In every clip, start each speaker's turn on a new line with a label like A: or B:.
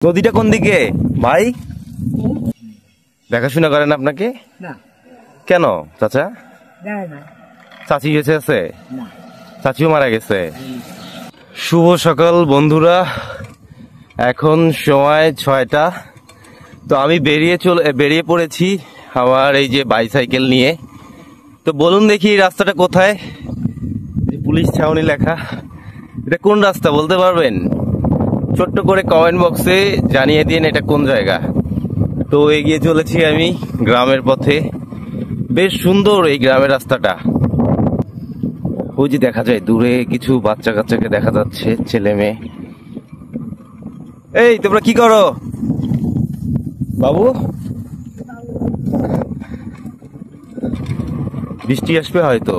A: নদীটা কোন দিকে ভাই? দেখাশোনা করেন আপনাকে
B: না
A: কেন চাচা?
B: না
A: চাচি গেছে আছে, চাচিও মারা গেছে। শুভ সকাল বন্ধুরা, এখন সময় 6টা। তো আমি বেরিয়ে পড়েছি আমার এই যে বাইসাইকেল নিয়ে। তো বলুন দেখি রাস্তাটা কোথায়? পুলিশ ছাউনি লেখা, এটা কোন রাস্তা বলতে পারবেন? ছোট্ট করে কমেন্ট বক্সে জানিয়ে দিন এটা কোন জায়গা। তো এগিয়ে চলেছি আমি গ্রামের পথে। বেশ সুন্দর এই গ্রামের রাস্তাটা। ওই যে দেখা যায় দূরে কিছু বাচ্চা কাচ্চাকে দেখা যাচ্ছে, ছেলে মেয়ে। এই তোমরা কি করো বাবু? বৃষ্টি আসবে হয়তো,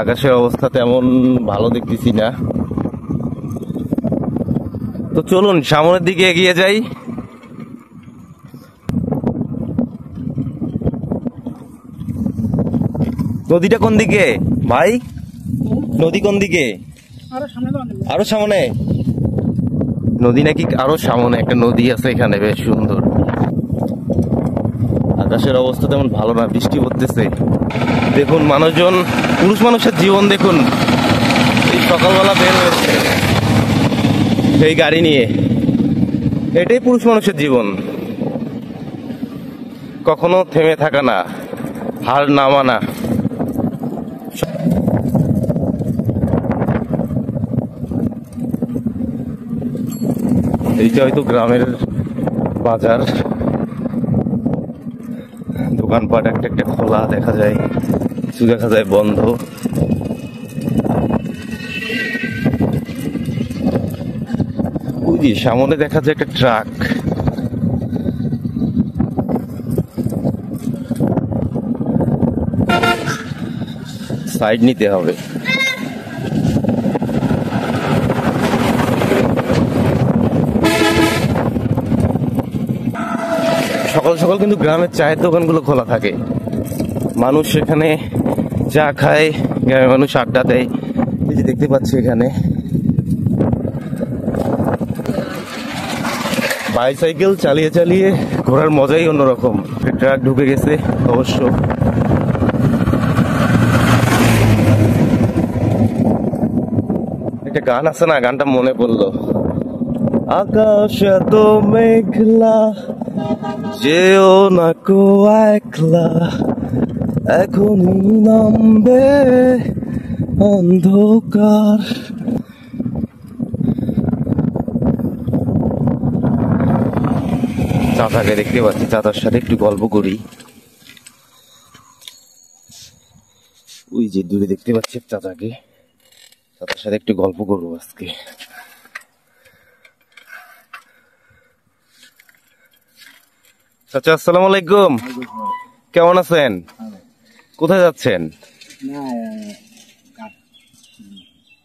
A: আকাশের অবস্থা তেমন ভালো দেখতেছি না। তো চলুন সামনের দিকে এগিয়ে যাই। নদীটা কোন দিকে ভাই? নদী কোন দিকে? আরো সামনে নদী নাকি? আরো সামনে একটা নদী আছে, এখানে বেশ সুন্দর। আকাশের অবস্থা তেমন ভালো না, বৃষ্টি পড়তেছে। দেখুন মানুষজন, পুরুষ মানুষের জীবন দেখুন। এই সকালবেলা বের হয়েছে এই গাড়ি নিয়ে, এটাই পুরুষ মানুষের জীবন। কখনো থেমে থাকা না, হার না মানা। এইটা হয়তো গ্রামের বাজার, দোকানপাট একটা একটা খোলা দেখা যায়, কিছু দেখা যায় বন্ধ। ওই যে সামনে দেখা যায় একটা ট্রাক। সাইড নিতে হবে। সকাল সকাল কিন্তু গ্রামের চায়ের দোকানগুলো খোলা থাকে, মানুষ এখানে চা খায়, গ্রামের মানুষ আড্ডা দেয়। এই যে দেখতে পাচ্ছি এখানে বাইসাইকেল চালিয়ে চালিয়ে ঘোরার মজাই অন্যরকম। ট্রাক ঢুকে গেছে অবশ্য। একটা গান আছে না, গানটা মনে পড়লো। আকাশ এত মেঘলা, যেও না কো একলা, এখনই নামবে অন্ধকার। চাচাকে দেখতে পাচ্ছি, চাচার সাথে একটু গল্প করি। ওই যে দূরে দেখতে পাচ্ছি চাচাকে, চাচার সাথে একটু গল্প করবো আজকে। চাচা আসসালামু আলাইকুম, কেমন আছেন? কোথায় যাচ্ছেন?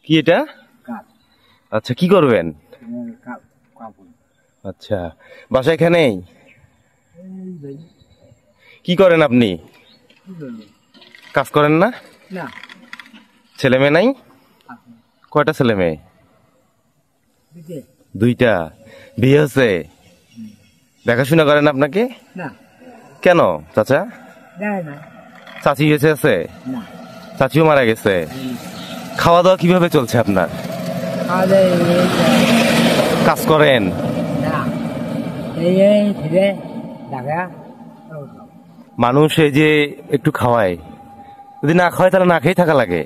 A: কি এটা? আচ্ছা, কি করবেন? আচ্ছা, বাসা এখানেই? কি করেন আপনি? কাজ করেন না? ছেলে মেয়ে নাই? কয়টা ছেলে মেয়ে? দুইটা। বিয়ে হচ্ছে? দেখাশোনা করেন আপনাকে কেন চাচা? চাচি গেছে আছে, চাচিও মারা গেছে। খাওয়া দাওয়া কিভাবে চলছে আপনার? কাজ করেন? মানুষ এই যে একটু খাওয়ায়, যদি না খাওয়ায় তাহলে না খেয়ে থাকা লাগে।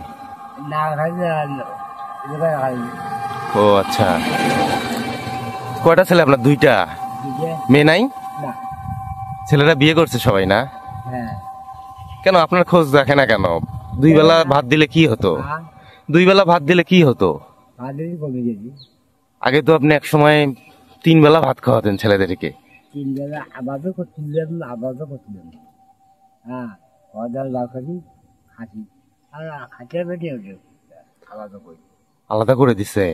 A: ও আচ্ছা, কয়টা ছেলে আপনার? দুইটা। মেয়ে নাই? ছেলেরা বিয়ে করছে সবাই না? কেন আপনার খোঁজ রাখে না কেন? দুই বেলা ভাত দিলে কি হতো? দুই বেলা ভাত দিলে কি হতো? আগে তো আপনি এক সময় 3 বেলা ভাত খাওয়াতেন ছেলেদেরকে।
B: 3 বেলা আবাদও করছিলেন, আবাদও করছিলেন।
A: আলাদা করে দিছে?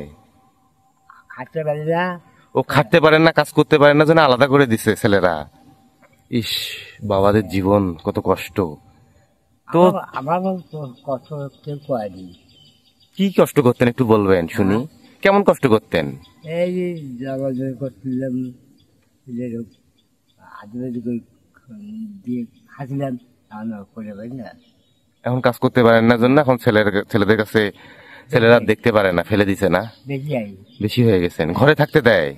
B: খাটতে পারে না,
A: ও খাটতে পারেন না, কাজ করতে পারেন না, যেন আলাদা করে দিছে ছেলেরা। ইস, বাবাদের জীবন কত কষ্ট। তো
B: আমার কষ্ট কেউ করেনি।
A: কি কষ্ট করতেন একটু বলবেন শুনি? কেমন কষ্ট করতেন?
B: এই যে জগা করছিলাম, আজুবাজু দিয়ে খাচ্ছিলাম, আমরা করে পারি না।
A: এখন কাজ করতে পারেন না জন্য এখন ছেলেদের কাছে ছেলেরা আর দেখতে পারে না, ফেলে দিছে না?
B: বেশি আই।
A: বেশি হয়ে গেছেন। ঘরে থাকতে দেয়?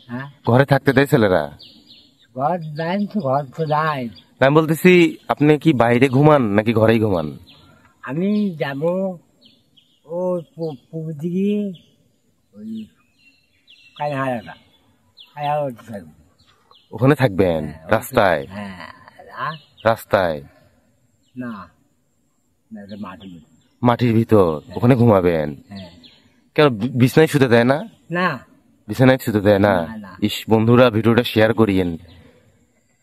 B: হ্যাঁ,
A: ঘরে থাকতে দেয় ছেলেরা?
B: ঘর দেন তো, ঘর তো দেয়।
A: আমি বলতেছি আপনি কি বাইরে ঘুমান নাকি ঘরেই ঘুমান?
B: আমি যাব ও পূর্ব দিকে, ওই কায়হারাটা, কায়হারা থাকবো।
A: ওখানে থাকবেন? রাস্তায়?
B: হ্যাঁ। আর
A: রাস্তায়?
B: না, মাটি।
A: মাটির ভিতর? ওখানে ঘুমাবেন?
B: হ্যাঁ।
A: কেন বিছানায় শুতে দেয় না?
B: না,
A: বিছানায় শুতে দেয় না?
B: না।
A: ইস, বন্ধুরা ভিডিওটা শেয়ার করিয়েন।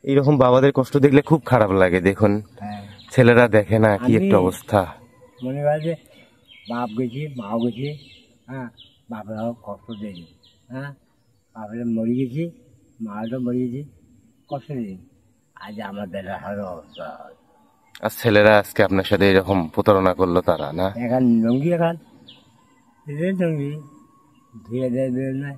A: এইরকম বাবাদের কষ্ট দেখলে খুব খারাপ লাগে। দেখুন
B: হ্যাঁ।
A: ছেলেরা দেখে না, কি একটা
B: আমি-
A: অবস্থা।
B: মনে হয় যে বাপ গেছে, মাও গেছে, হ্যাঁ, বাপরাও কষ্ট দেয়নি, হ্যাঁ, বাপরা মরে গেছে, মাও মরে গেছে, কষ্ট দেয়নি। আজ আমাদের আরো অবস্থা।
A: আর ছেলেরা আজকে আপনার সাথে এরকম প্রতারণা করলো তারা, না?
B: এখন লঙ্গি এখন লঙ্গি ধুয়ে দেবে না,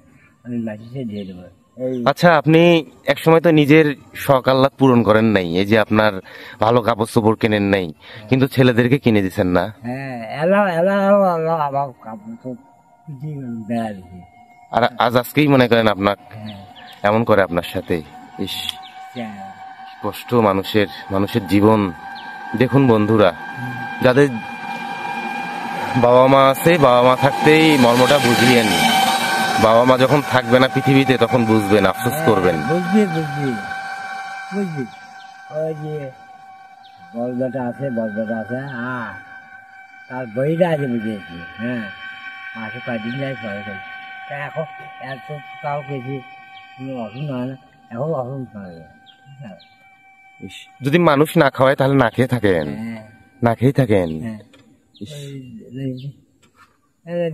B: আমি মাটিতে দিয়ে দেবো। এই
A: আচ্ছা, আপনি একসময় তো নিজের শখ আহ্লাদ পূরণ করেন নাই, এই যে আপনার ভালো কাপড় চোপড় কেনেন নাই, কিন্তু ছেলেদেরকে কিনে দিচ্ছেন না?
B: হ্যাঁ, এলাও এলাও এলাও আবার কাপড় তো বেড়া দিছে।
A: আর আজকেই মনে করেন আপনার
B: হ্যাঁ,
A: এমন করে আপনার সাথে। ইস,
B: হ্যাঁ।
A: কষ্ট মানুষের জীবন। দেখুন বন্ধুরা, যাদের বাবা মা আছে, বাবা মা থাকতেই মর্মটা বুঝিয়েন। বাবা মা যখন থাকবে না পৃথিবীতে তখন বুঝবেন, আফসোস করবেন।
B: বুঝবি বুঝবি বুঝবি, ওই যে বলদাটা আছে, হ্যাঁ, তার বইটা আছে বুঝিয়েছি, হ্যাঁ, মাসে কয়দিন যায় পরে করি। তা এখন এত তাও কেছি, কোনো অসুখ হয় না, এখন অসুখ হয় না।
A: ইস, যদি মানুষ না খাওয়ায় তাহলে না খেয়ে থাকেন?
B: হ্যাঁ,
A: না খেয়ে থাকেন?
B: হ্যাঁ।
A: ইস,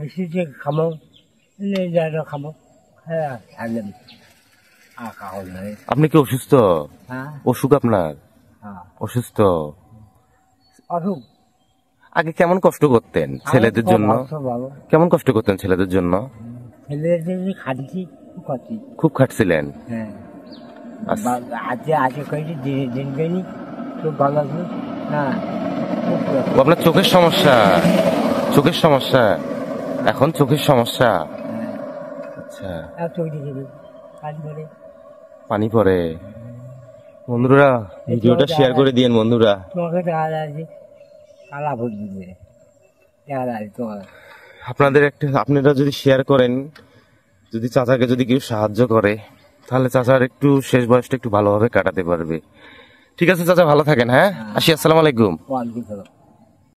B: বেশি যে খাবো, যারা খাবো, হ্যাঁ, থাকলাম আর খাওয়া নয়।
A: আপনি কি অসুস্থ?
B: হ্যাঁ,
A: অসুখ আপনার?
B: হ্যাঁ,
A: অসুস্থ?
B: অসুখ।
A: আগে কেমন কষ্ট করতেন ছেলেদের জন্য?
B: ভালো
A: কেমন কষ্ট করতেন ছেলেদের জন্য?
B: ছেলেদের যে খাচ্ছি করছি,
A: খুব খাটছিলেন?
B: হ্যাঁ,
A: আচ্ছা।
B: আজকে আজকে করেছি, দিন করিনি, খুব ভালো আছে, হ্যাঁ, খুব ভালো।
A: ও, আপনার চোখের সমস্যা? চোখের সমস্যা এখন? চোখের সমস্যা?
B: হ্যাঁ,
A: আচ্ছা,
B: আর চোখ দেখে কাজ করে।
A: পানি পড়ে? বন্ধুরা ভিডিওটা শেয়ার করে দিয়েন বন্ধুরা।
B: তোমাকে দেখা যাচ্ছে কালা ভোট দিবে, দেখা যাচ্ছে তোমার।
A: আপনারা যদি শেয়ার করেন, যদি চাচাকে যদি কেউ সাহায্য করে, তাহলে চাচার একটু শেষ বয়সটা একটু ভালোভাবে কাটাতে পারবে। ঠিক আছে চাচা, ভালো থাকেন। হ্যাঁ, আসি। আসসালামু আলাইকুম।
B: ওয়ালাইকুম সালাম।